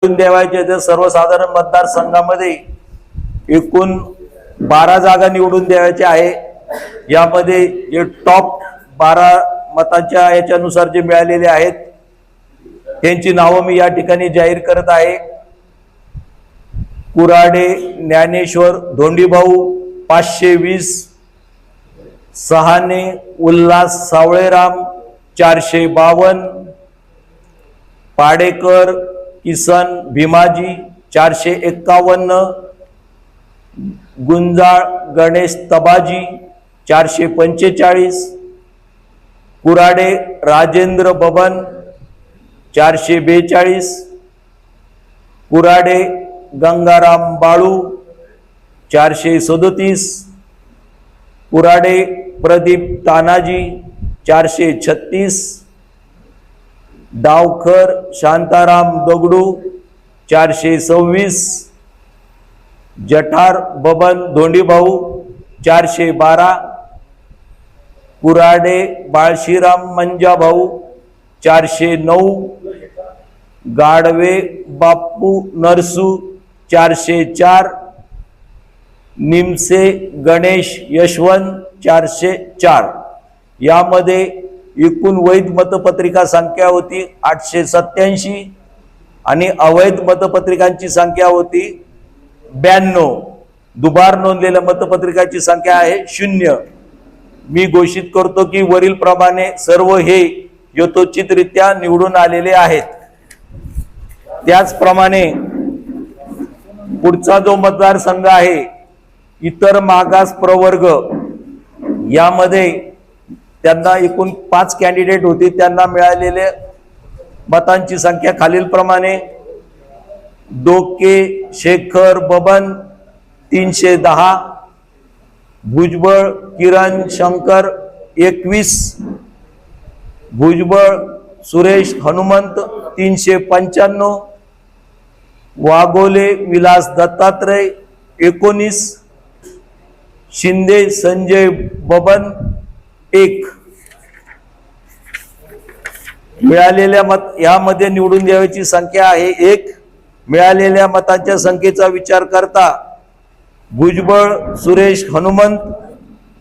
निवडून द्यावायचे तर सर्वसाधारण मतदारसंघामध्ये एकूण 12 जागा निवडून द्यावायच्या आहे। यामध्ये जे टॉप 12 मतांच्या याच्यानुसार जे मिळालेले आहेत त्यांची नावं मी या ठिकाणी जाहीर करत आहे। कुराडे ज्ञानेश्वर धोंडीभाऊ 520, सहाने उल्हास सावळेराम 452, पाडेकर किसन भीमाजी 451, गुंजाळ गणेश तबाजी 445, कुराडे राजेंद्र बबन 442, कुराडे गंगाराम बाळू 437, कुराडे प्रदीप तानाजी 436, डावखर शांताराम दगडू 426, जठार बबन धोंडीभाऊ 412, कुराडे बाळशीराम मंजाभाऊ 409, गाडवे बापू नरसू 404, निमसे गणेश यशवंत 404। यामध्ये एकूण वैध मतपत्रिका संख्या होती 887 आणि अवैध मतपत्रिकांची संख्या होती 92। दुबार नोंदलेल्या मतपत्रिकांची संख्या आहे 0। मी घोषित करतो की वरील प्रमाणे सर्व हे यथोचितरित्या निवडून आलेले आहेत। त्याचप्रमाणे पुढचा जो मतदारसंघ आहे इतर मागास प्रवर्ग, यामध्ये त्यांना एकूण 5 कॅन्डिडेट होते। त्यांना मिळालेले मतांची संख्या खालील प्रमाणे: डोके शेखर बबन 310, भुजबळ किरण शंकर 21, भुजबळ सुरेश हनुमंत 395, वाघोले विलास दत्तात्रय 19, शिंदे संजय बबन 1। मिळालेल्या यामध्ये निवडून द्यावयाची संख्या आहे 1। मिळालेल्या मतांच्या संख्येचा विचार करता भुजबळ सुरेश हनुमंत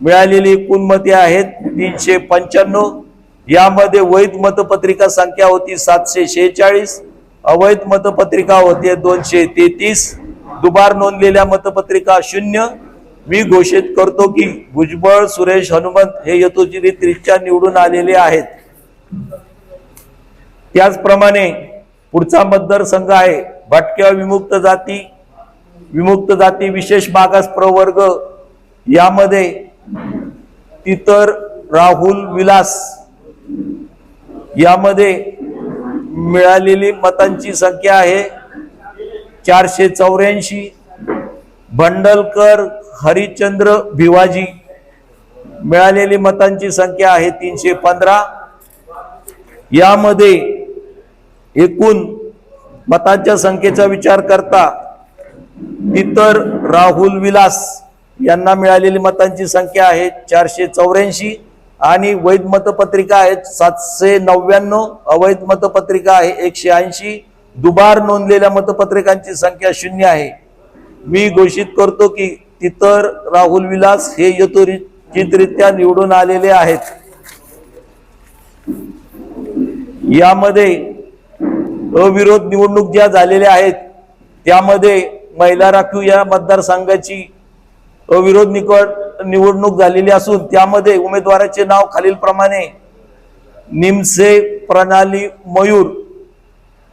मिळालेली एकूण मते आहेत 395। यामध्ये वैध मतपत्रिका संख्या होती 746, अवैध मतपत्रिका होते 233, दुबार नोंदलेल्या मतपत्रिका 0। मी घोषित करतो की भुजबळ सुरेश हनुमंत हे यथोचितरित्या निवडून आलेले आहेत। त्याचप्रमाणे पुढचा मतदारसंघ आहे भटक्या विमुक्त जाती विशेष मागास प्रवर्ग। यामध्ये तितर राहुल विलास यामध्ये मिळालेली मतांची संख्या आहे 484, भंडलकर हरिचंद्र भिवाजी मिळालेली मतांची संख्या आहे 315। यामध्ये एकूण मतांच्या संख्येचा विचार करता इतर राहुल विलास यांना मिळालेली मतांची संख्या आहे 484 आणि वैध मतपत्रिका आहेत 799, अवैध मतपत्रिका आहे 180, दुबार नोंदलेल्या मतपत्रिकांची संख्या 0 आहे। मी घोषित करतो की इतर राहुल विलास हे यथोचितरित्या निवडून आलेले आहेत। यामध्ये अविरोध निवडणूक ज्या झालेल्या आहेत त्यामध्ये महिला राखीव या मतदारसंघाची अविरोध निवडणूक झालेली असून त्यामध्ये उमेदवाराचे नाव खालील प्रमाणे: निमसे प्रणाली मयूर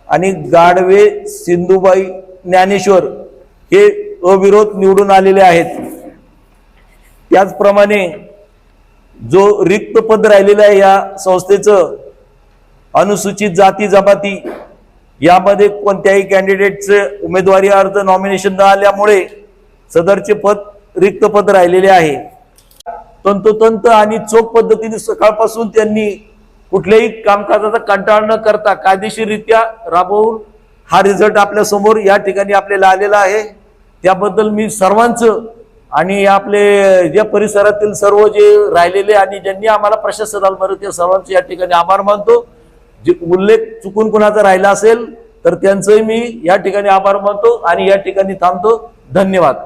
आणि गाडवे सिंधुबाई ज्ञानेश्वर हे अविरोध निवडून आलेले आहेत। त्याचप्रमाणे जो रिक्त पद राहिलेला आहे या संस्थेचं अनुसूचित जाती जमाती यामध्ये कोणत्याही कॅन्डिडेटचे उमेदवारी अर्ज नॉमिनेशन न आल्यामुळे सदरचे पद रिक्त पद राहिलेले आहे। तंतोतंत आणि चोख पद्धतीने सकाळपासून त्यांनी कुठल्याही कामकाजाचा कंटाळा न करता कायदेशीररित्या राबवून हा रिझल्ट आपल्या समोर या ठिकाणी आपल्याला आलेला आहे। त्याबद्दल मी सर्वांचं आणि आपले या परिसरातील सर्व जे राहिलेले आणि ज्यांनी आम्हाला प्रशस्त झालं त्या सर्वांचे या ठिकाणी आभार मानतो। जे उल्लेख चुकून कुणाचा राहिला असेल तर त्यांचंही मी या ठिकाणी आभार मानतो आणि या ठिकाणी थांबतो. धन्यवाद.